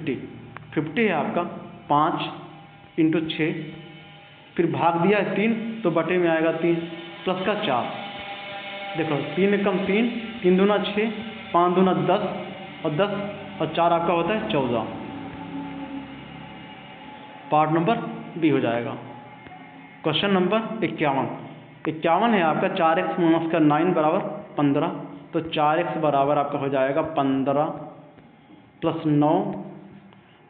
50 है आपका 5 इंटू 6, फिर भाग दिया है 3 तो बटे में आएगा 3 प्लस का 4। देखो 3 एकम 3, 3 दूना 6, 5 दूना 10 और 10 और 4 आपका होता है 14। पार्ट नंबर बी हो जाएगा। क्वेश्चन नंबर 51 है आपका 4x माइनस का 9 बराबर 15। तो 4x बराबर आपका हो जाएगा 15 प्लस 9,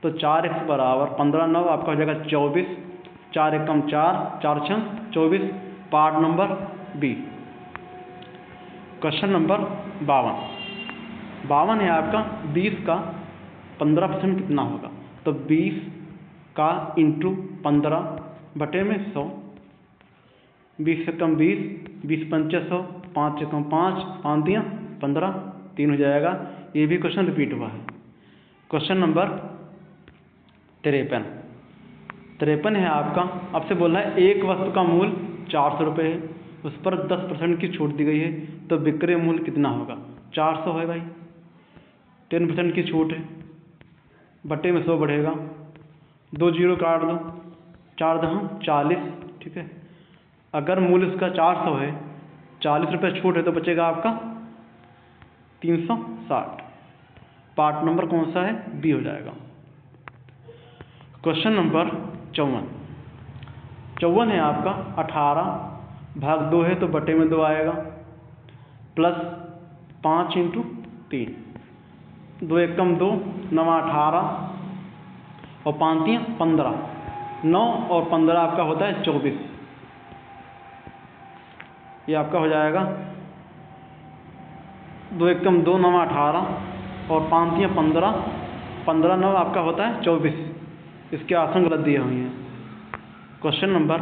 तो 4x बराबर 15 9 आपका हो जाएगा 24, 4 एकम 4, 4 छंग 24। Part number B. Question number 52 है आपका 20 का 15% कितना होगा। तो 20 का इंटू 15 बटे में 100, 20 से कम 20, 20 पंचे 100, 5 से कम 5, 5 दिया 15, 3 हो जाएगा। ये भी क्वेश्चन रिपीट हुआ है। क्वेश्चन नंबर 53 है आपका। आपसे बोला है एक वस्तु का मूल्य 400 रुपये है, उस पर 10% की छूट दी गई है, तो विक्रय मूल्य कितना होगा। 400 है भाई, 10% की छूट है, बटे में 100 बढ़ेगा, 2 जीरो काट दो, 4 दहाँ 40, ठीक है। अगर मूल्य उसका 400 है, 40 रुपये छूट है, तो बचेगा आपका 360। पार्ट नंबर कौन सा है, बी हो जाएगा। क्वेश्चन नंबर 54 है आपका 18 भाग 2 है, तो बटे में 2 आएगा, प्लस 5 इंटू 3, 2 एकम 2, 9 18 और 5 3 15, 9 और 15 आपका होता है 24। ये आपका हो जाएगा 2 एकम 2, 9 18 और 5 3 15, 15 9 आपका होता है 24। इसके आसन गलत दिए हुए हैं। क्वेश्चन नंबर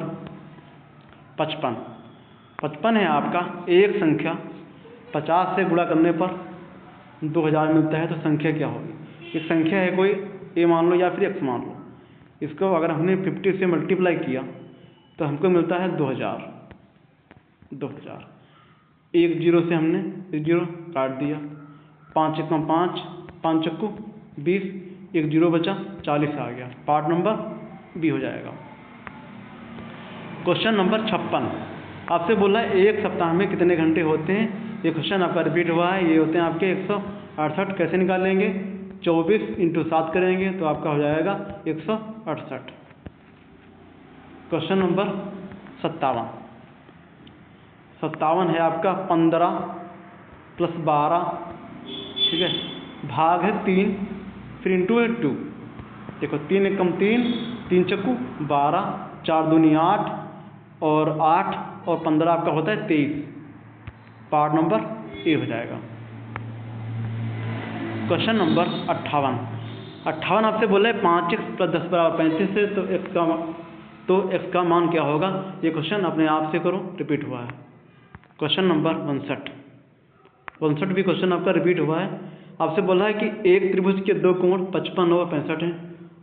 55 है आपका एक संख्या 50 से गुणा करने पर 2000 मिलता है, तो संख्या क्या होगी। एक संख्या है कोई ए मान लो या फिर एक्स मान लो, इसको अगर हमने 50 से मल्टीप्लाई किया तो हमको मिलता है 2000। 1 जीरो से हमने 1 जीरो काट दिया, 5 एकम 5, 5 चक्कू 20, 1 जीरो बचा, 40 आ गया। पार्ट नंबर बी हो जाएगा। क्वेश्चन नंबर 56 आपसे बोला है एक सप्ताह में कितने घंटे होते हैं। ये क्वेश्चन आपका रिपीट हुआ है। ये होते हैं आपके 168। कैसे निकालेंगे, 24 इंटू 7 करेंगे तो आपका हो जाएगा 168। क्वेश्चन नंबर 57 है आपका 15 प्लस 12, ठीक है, भाग है 3, फिर इंटू है 2। देखो 3 एकम 3, 3 चक्कू 12, 4 दूनी 8 और 8 और 15 आपका होता है 23। पार्ट नंबर ए हो जाएगा। क्वेश्चन नंबर 58 आपसे बोला है 5x प्लस 10 बराबर 35 है, तो x का मान क्या होगा। ये क्वेश्चन अपने आप से करो, रिपीट हुआ है। क्वेश्चन नंबर 59 भी क्वेश्चन आपका रिपीट हुआ है। आपसे बोला है कि एक त्रिभुज के 2 कोण 55 और 65 हैं,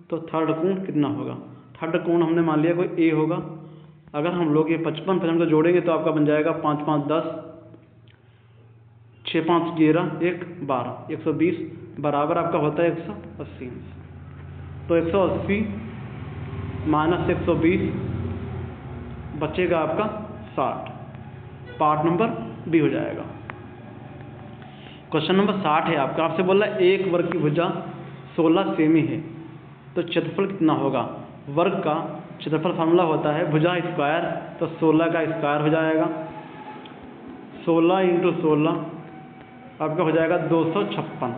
तो थर्ड कोण कितना होगा। थर्ड कोण हमने मान लिया कोई ए होगा। अगर हम लोग ये 55 को जोड़ेंगे तो आपका बन जाएगा 5 5 10, 6 5 11, 1 12, 120 बराबर आपका होता है 180। तो 180 माइनस 120 बचेगा आपका 60। पार्ट नंबर बी हो जाएगा। क्वेश्चन नंबर 60 है आपका। आपसे बोला एक वर्ग की भुजा 16 सेमी है, तो क्षेत्रफल कितना होगा। वर्ग का क्षेत्रफल फार्मूला होता है भुजा स्क्वायर, तो 16 का स्क्वायर हो जाएगा, 16 इंटू 16 आपका हो जाएगा 256।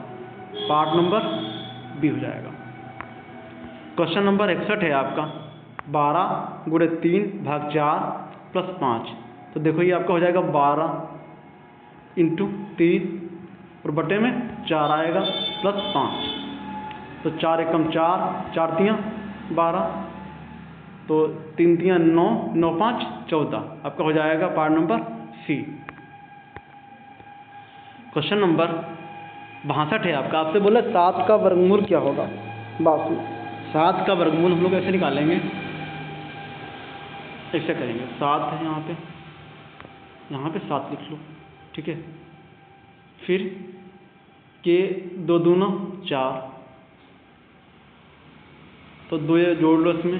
पार्ट नंबर बी हो जाएगा। क्वेश्चन नंबर 61 है आपका 12 गुणे 3 भाग 4 प्लस 5। तो देखो ये आपका हो जाएगा 12 इंटू 3 और बटे में 4 आएगा प्लस 5, तो 4 एकम 4, 4 तियाँ 12, तो 3 तियाँ 9, 9 5 14 आपका हो जाएगा part number C. Question number 62 है आपका। आपसे बोला 7 का वर्गमूल क्या होगा। 7 का वर्गमूल हम लोग ऐसे निकालेंगे, ऐसे करेंगे। 7 है यहाँ पे 7 लिख लो, ठीक है। फिर के 2 दूना 4, तो 2 ये जोड़ लो, इसमें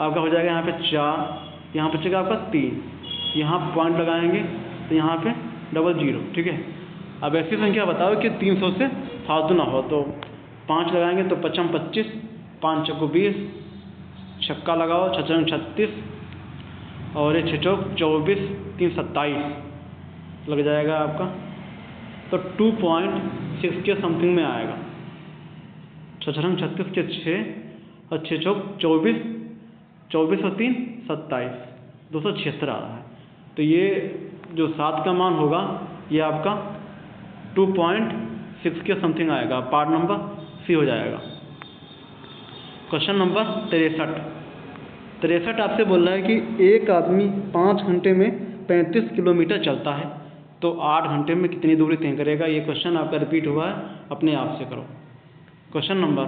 आपका हो जाएगा यहाँ पे 4, यहाँ बचेगा आपका 3, यहाँ पॉइंट लगाएंगे तो यहाँ पे 00, ठीक है। अब ऐसी संख्या बताओ कि 300 से फालतू ना हो, तो 5 लगाएंगे तो 5 25, 5 चौको 20, छक्का लगाओ 6 36, और ये 6 चौक 24, 3 27 लग जाएगा आपका, तो 2.6 के समथिंग में आएगा। 6 36 के 6 और 6 चौक 24, 24 और 3 27, 276 आ रहा है। तो ये जो 7 का मान होगा ये आपका 2.6 के समथिंग आएगा, पार्ट नंबर सी हो जाएगा। क्वेश्चन नंबर 63 आपसे बोल रहा है कि एक आदमी 5 घंटे में 35 किलोमीटर चलता है, तो 8 घंटे में कितनी दूरी तय करेगा। ये क्वेश्चन आपका रिपीट हुआ है, अपने आप से करो। क्वेश्चन नंबर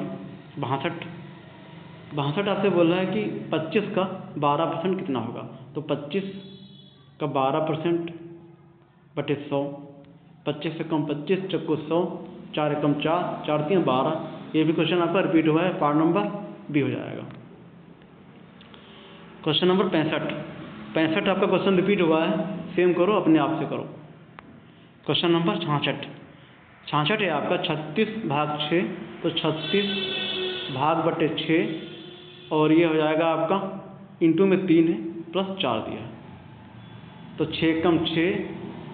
62 आपसे बोल रहा है कि 25 का 12% कितना होगा। तो 25 का 12% बटे 100, 25 से कम 25, चक्को 100, 4 एकम 4, 4 3 12। ये भी क्वेश्चन आपका रिपीट हुआ है, पार्ट नंबर बी हो जाएगा। क्वेश्चन नंबर 65 आपका क्वेश्चन रिपीट हुआ है, सेम करो, अपने आप से करो। क्वेश्चन नंबर 66 है आपका 36 भाग 6, तो 36 भाग बटे 6, और ये हो जाएगा आपका इंटू में 3 है प्लस 4 दिया है, तो 6 कम 6,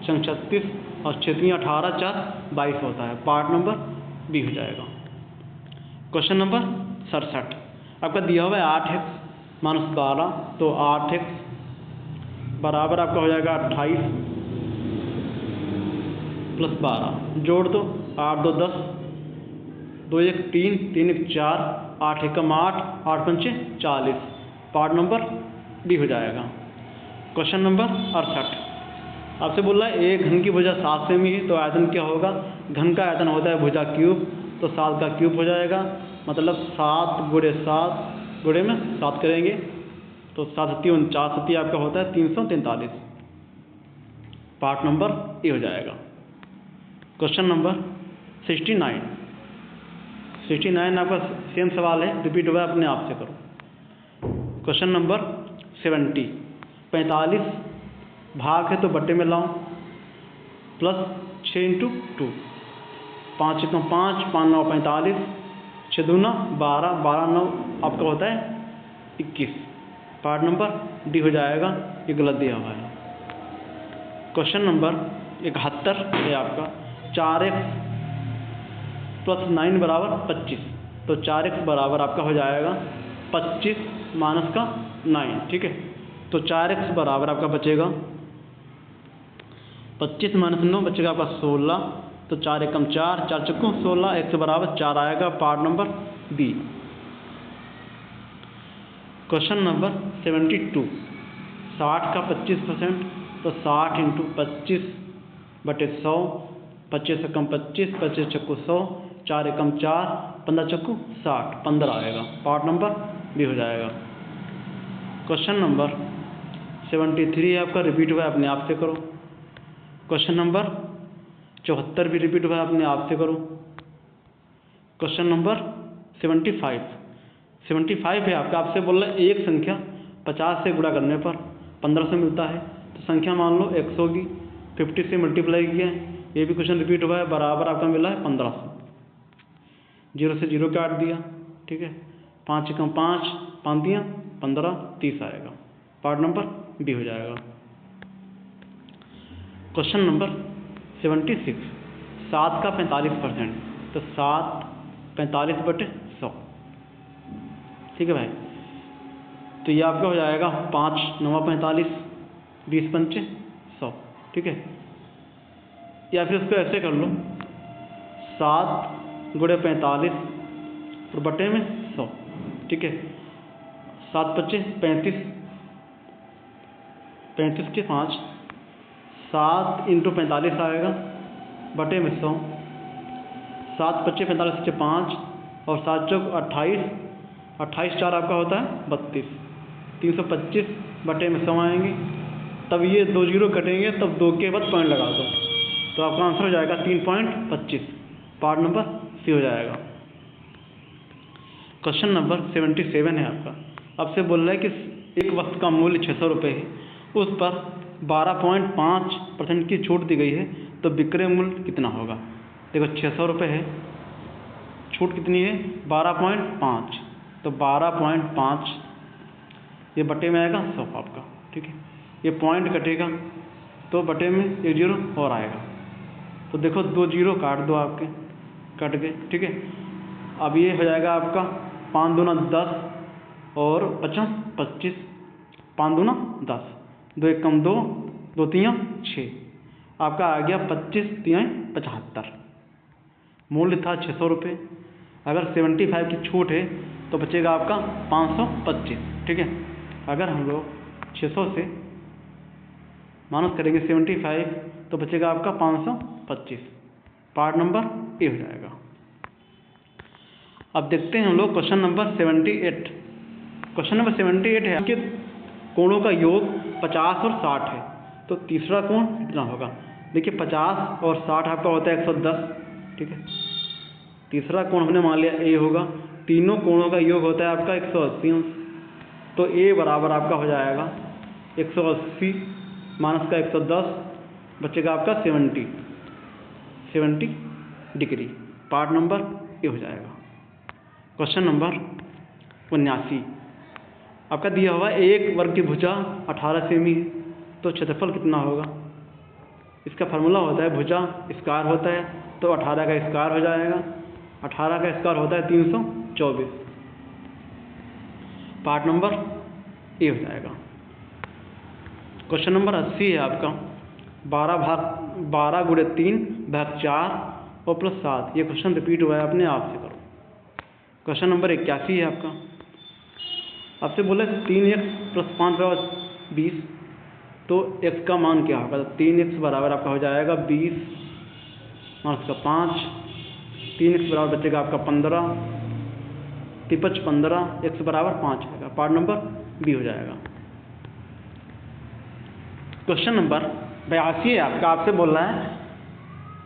36 और 6 3 18, 4 22 होता है, पार्ट नंबर बी हो जाएगा। क्वेश्चन नंबर 67 आपका दिया हुआ है 8x माइनस 12, तो 8x बराबर आपका हो जाएगा 28 प्लस 12, जोड़ दो 8 2 10, 2 1 3, 3 1 4, 8 एकम 8, 8 पंचे 40, पार्ट नंबर डी हो जाएगा। क्वेश्चन नंबर 68 आपसे बोल रहा है एक घन की भुजा 7 सेमी है, तो आयतन क्या होगा। घन का आयतन होता है भुजा क्यूब, तो 7 का क्यूब हो जाएगा, मतलब 7 गुणे 7 गुणे में 7 करेंगे तो 7 7 49 7 आपका होता है 343, पार्ट नंबर ए हो जाएगा। क्वेश्चन नंबर 69 आपका सेम सवाल है, रिपीट हुआ है, अपने आप से करो। क्वेश्चन नंबर 70 45 भाग है तो बट्टे में लाओ, प्लस 6 × 2, 5 एकम 5, 5 9 45, 6 दूना 12, 12 9 आपका होता है 21, पार्ट नंबर डी हो जाएगा, ये गलत दिया हुआ है। क्वेश्चन नंबर 71 है आपका 4x प्लस 9 बराबर 25, तो 4x बराबर आपका हो जाएगा 25 माइनस का 9, ठीक है। तो 4x बराबर आपका बचेगा 25 माइनस 9 बचेगा आपका 16, तो 4 एकम 4, 4 चक्को 16, x बराबर 4 आएगा, part number B. Question number 72 60 का 25%, तो 60 × 25 बटे 100, 25 एकम 25, 25 चक्को 100, 4 एकम 4, 15 चक्को 60, 15 आएगा, पार्ट नंबर बी हो जाएगा। क्वेश्चन नंबर 73 आपका रिपीट हुआ है, अपने आप से करो। क्वेश्चन नंबर 74 भी रिपीट हुआ है, अपने आप से करो। क्वेश्चन नंबर 75 है आपका, आपसे बोल रहा है एक संख्या 50 से गुणा करने पर 1500 मिलता है, तो संख्या मान लो x होगी, 50 से मल्टीप्लाई किया है, ये भी क्वेश्चन रिपीट हुआ है, बराबर आपका मिला है 1500, 0 से 0 काट दिया, ठीक है। 5 एकम 5, 5 दिया 15, 30 आएगा, पार्ट नंबर डी हो जाएगा। क्वेश्चन नंबर 76 7 का 45%, तो 7 45 बटे 100, ठीक है भाई। तो ये आपका हो जाएगा 5 9 45, 20 पंचे 100, ठीक है। या फिर उसको ऐसे कर लो 7 गुणे 45 और बटे में 100, ठीक है। 7 25 35, 35 के 5, 7 × 45 आएगा, बटे में 100, 7 25 45 के 5 और 7 चौक 28, 28 4 आपका होता है 32, 325 बटे में 100 आएंगे, तब ये 2 0 कटेंगे, तब 2 के बाद पॉइंट लगा दो, तो आपका आंसर हो जाएगा 3.25, पार्ट नंबर सी हो जाएगा। क्वेश्चन नंबर 77 है आपका। आपसे बोल रहा है कि एक वस्तु का मूल्य 600 रुपये है, उस पर 12.5% की छूट दी गई है, तो विक्रय मूल्य कितना होगा। देखो 600 रुपये है, छूट कितनी है 12.5, तो 12.5 ये बटे में आएगा 100 आपका, ठीक है। ये पॉइंट कटेगा तो बटे में एक जीरो और आएगा, तो देखो 2 जीरो काट दो, आपके कट गए, ठीक है। अब ये हो जाएगा आपका 5 दूना 10 और 25, 5 दूना 10, 2 एक कम 2, 2 तियाँ 6, आपका आ गया 25 तियाँ 75। मूल्य था 600 रुपये, अगर 75 की छूट है तो बचेगा आपका 525, ठीक है। अगर हम लोग 600 से माइनस करेंगे 75 तो बचेगा आपका 525। पार्ट नंबर ए हो जाएगा। अब देखते हैं हम लोग क्वेश्चन नंबर 78। क्वेश्चन नंबर 78 है कि कोणों का योग 50 और 60 है, तो तीसरा कोण कितना होगा। देखिए 50 और 60 आपका होता है 110, ठीक है। तीसरा कोण हमने मान लिया ए होगा, तीनों कोणों का योग होता है आपका 180 अंश, तो ए बराबर आपका हो जाएगा 180 माइनस का 110, बचेगा आपका 70 डिग्री। पार्ट नंबर ए हो जाएगा। क्वेश्चन नंबर 79 आपका दिया हुआ एक वर्ग की भुजा 18 सेमी है, तो क्षेत्रफल कितना होगा। इसका फार्मूला होता है भुजा स्क्वायर होता है, तो 18 का स्क्वायर हो जाएगा, 18 का स्क्वायर होता है 324। पार्ट नंबर ए हो जाएगा। क्वेश्चन नंबर 80 है आपका 12 गुणे 3 भाग 4 और प्लस 7। ये क्वेश्चन रिपीट हुआ है, अपने आप से करो। क्वेश्चन नंबर 81 है आपका। आपसे बोला 3x प्लस 5 बराबर 20, तो x का मान क्या होगा। 3x बराबर आपका हो जाएगा 20 माइनस का 5, 3x बराबर बचेगा आपका 15, 15 x बराबर 5 आएगा। पार्ट नंबर बी हो जाएगा। क्वेश्चन नंबर 82 है आपका। आपसे बोल रहा है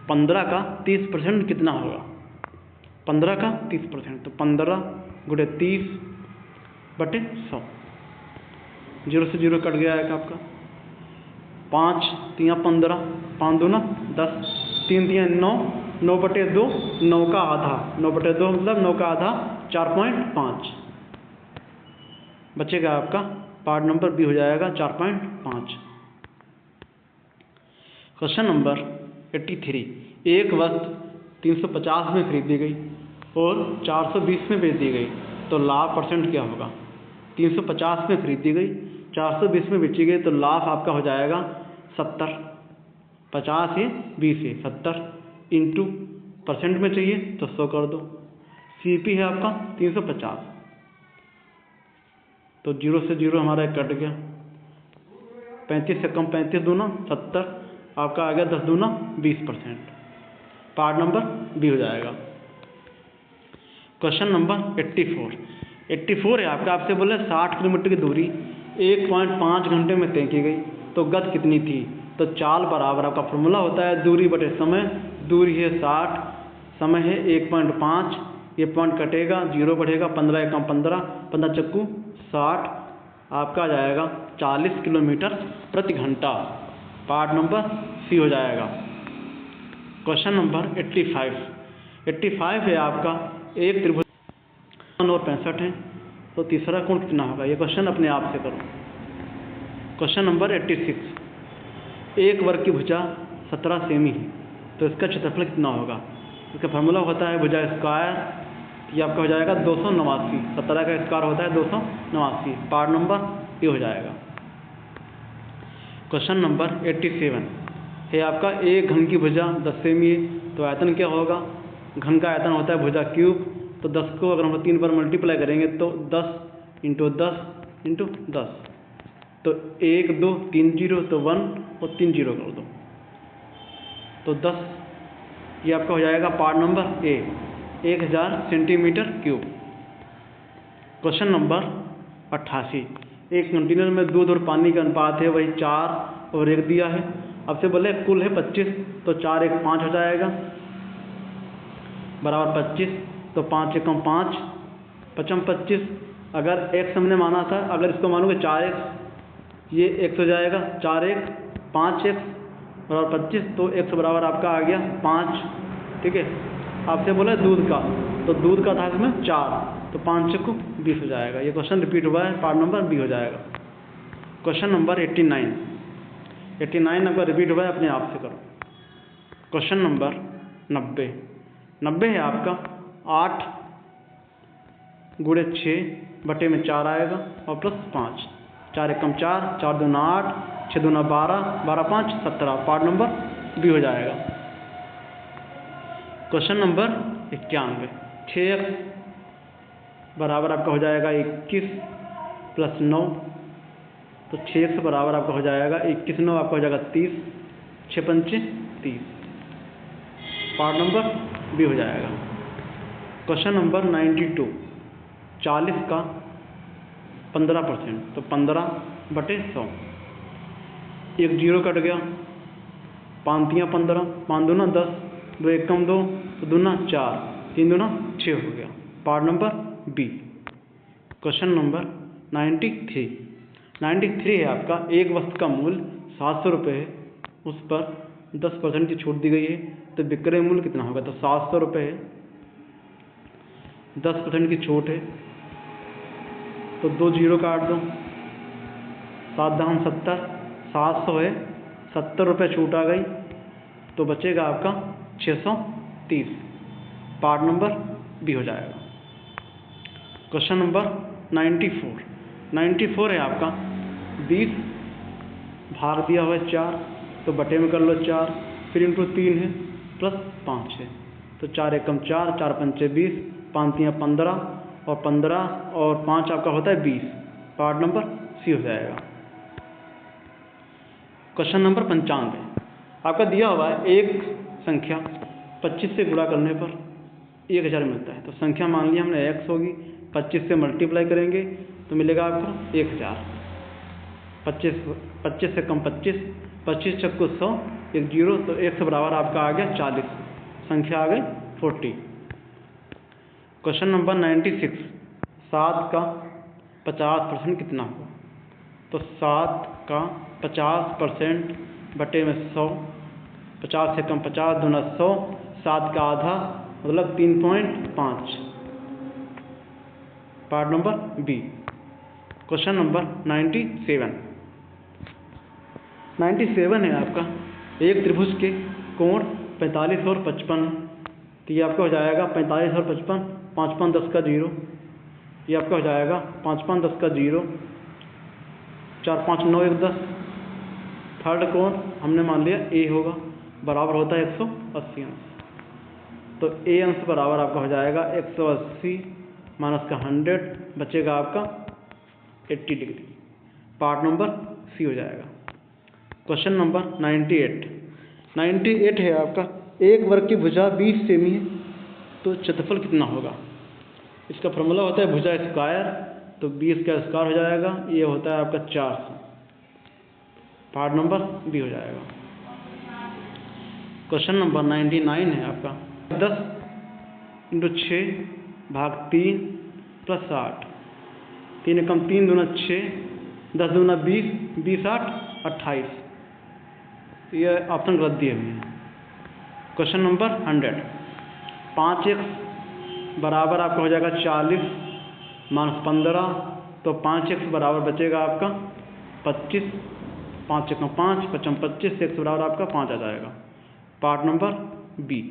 15 का 30% कितना होगा। 15 का 30%, तो 15 गुणे 30 बटे 100, 0 से 0 कट गया है आपका। 5 तियाँ 15, 5 दूना 10, 3 तियाँ 9, 9 बटे 2, 9 का आधा, 9 बटे 2 मतलब 9 का आधा 4.5, बचेगा आपका पार्ट नंबर बी हो जाएगा 4.5। क्वेश्चन नंबर 83 एक वस्तु 350 में खरीदी गई और 420 में बेच दी गई, तो लाभ परसेंट क्या होगा। 350 में खरीदी गई, 420 में बेची गई, तो लाभ आपका हो जाएगा 70। 50 है 20 है 70 इंटू परसेंट में चाहिए तो 100 कर दो। CP है आपका 350, तो 0 से 0 हमारा कट गया। 35 से कम 35 दूना 70, आपका आ गया 10 दूना 20%। पार्ट नंबर बी हो जाएगा। क्वेश्चन नंबर 84 है आपका। आपसे बोले 60 किलोमीटर की दूरी 1.5 घंटे में तय की गई, तो गति कितनी थी। तो चाल बराबर आपका फॉर्मूला होता है दूरी बटे समय। दूरी है 60, समय है 1.5, ये पॉइंट कटेगा 0 बढ़ेगा, 15 एकम 15, 15 चक्कू 60, आपका आ जाएगा 40 किलोमीटर प्रति घंटा। पार्ट नंबर सी हो जाएगा। क्वेश्चन नंबर 85 है आपका। एक त्रिभुज और 65 है, तो तीसरा कोण कितना होगा। ये क्वेश्चन अपने आप से करो। क्वेश्चन नंबर 86 एक वर्ग की भुजा 17 सेमी है, तो इसका क्षेत्रफल कितना होगा। इसका फार्मूला होता है भुजा स्क्वायर, ये आपका हो जाएगा 289। 17 का स्क्वायर होता है 289। पार्ट नंबर ये हो जाएगा। क्वेश्चन नंबर 87 है आपका। एक घन की भुजा 10 सेमी है, तो आयतन क्या होगा। घन का आयतन होता है भुजा क्यूब, तो 10 को अगर हम 3 पर मल्टीप्लाई करेंगे तो 10 इंटू 10 इंटू 10, तो 1 2 3 जीरो, तो 1 और 3 जीरो कर दो, तो 10, ये आपका हो जाएगा part number A 1000 centimetre cube. Question number 88 एक कंटेनर में दूध और पानी का अनुपात है वही 4 और 1 दिया है। अब से बोले कुल है 25, तो 4 1 5 हो जाएगा बराबर 25, तो 5 एकम 5, पचम 25, अगर x हमने माना था, अगर इसको मानोगे 4x, ये x हो जाएगा 4x 5x और 25, तो x बराबर आपका आ गया 5। ठीक है, आपसे बोला दूध का, तो दूध का था इसमें 4, तो 5 को 20 हो जाएगा। ये क्वेश्चन रिपीट हुआ है, पार्ट नंबर बी हो जाएगा। क्वेश्चन नंबर 89 आपका रिपीट हुआ है, अपने आप से करो। क्वेश्चन नंबर 90 है आपका 8 गुणे 6 बटे में 4 आएगा और प्लस 5, 4 एकम 4, 4 दूना 8, 6 दूना 12, 12 5 17, पार्ट नंबर बी हो जाएगा। क्वेश्चन नंबर 91, 6x बराबर आपका हो जाएगा 21 प्लस 9, तो 6x बराबर आपका हो जाएगा 21, 9 आपका हो जाएगा 30, 6 पंचे 30, पार्ट नंबर बी हो जाएगा। क्वेश्चन नंबर 92, 40 का 15%, तो 15 बटे 100, एक जीरो कट गया, 5 तियाँ 15, 5 दूना 10, 2 एकम 2, तो दूना 4, 3 दूना 6 हो गया, part number B. Question number 93 है आपका, एक वस्तु का मूल्य 700 रुपये है, उस पर 10% की छूट दी गई है, तो विक्रय मूल्य कितना होगा? तो 700 रुपये है, 10% की छूट है, तो 2 जीरो काट दो, 7 दाम 70, 700 है, 70 रुपये छूट आ गई, तो बचेगा आपका 630, पार्ट नंबर बी हो जाएगा। क्वेश्चन नंबर 94 है आपका, 20 भाग दिया हुआ है 4, तो बटे में कर लो 4, फिर इंटू 3 है, प्लस 5 है, तो 4 एकम 4, 4 पंचे 20, 5 तियाँ 15 और 15 और 5 आपका होता है 20, पार्ट नंबर सी हो जाएगा। क्वेश्चन नंबर 95 आपका दिया हुआ है, एक संख्या 25 से गुणा करने पर 1000 मिलता है, तो संख्या मान लिया हमने x होगी, 25 से मल्टीप्लाई करेंगे तो मिलेगा आपको 1000, 25 से कम 25, 25 चक्को 100, एक जीरो, तो x बराबर आपका आ गया 40, संख्या आ गई 40। क्वेश्चन नंबर 96, 7 का 50% कितना होगा? तो 7 का 50% बटे में 100, 50 से कम 50, दूना 100, 7 का आधा मतलब 3.5, part number B. Question number 97 है आपका, एक त्रिभुज के कोण 45 और 55, तो ये आपका हो जाएगा 45 और 55, 5 5 10 का 0, ये आपका हो जाएगा 5 5 10 का 0, 4 5 9 1 10, थर्ड कोण हमने मान लिया ए होगा, बराबर होता है 180 अंश, तो ए अंश बराबर आपका हो जाएगा 180 माइनस का 100, बचेगा आपका 80 डिग्री, पार्ट नंबर सी हो जाएगा। क्वेश्चन नंबर 98 है आपका, एक वर्ग की भुजा 20 सेमी है, तो क्षेत्रफल कितना होगा? इसका फॉर्मूला होता है भुजा स्क्वायर, तो 20 का स्क्वायर हो जाएगा, ये होता है आपका 400, पार्ट नंबर बी हो जाएगा। क्वेश्चन नंबर 99 है आपका, 10 × 6 भाग 3 प्लस 8, 3 एकम 3 दूना 6, 10 दूना 20, 20 8 28, ये ऑप्शन गलत दिए हुए हैं। क्वेश्चन नंबर 100, 5x बराबर आपका हो जाएगा 40 माइनस 15, तो 5x बराबर बचेगा आपका 25, 5 एकम 5, 5 25, x बराबर आपका 5 आ जाएगा, पार्ट नंबर बी।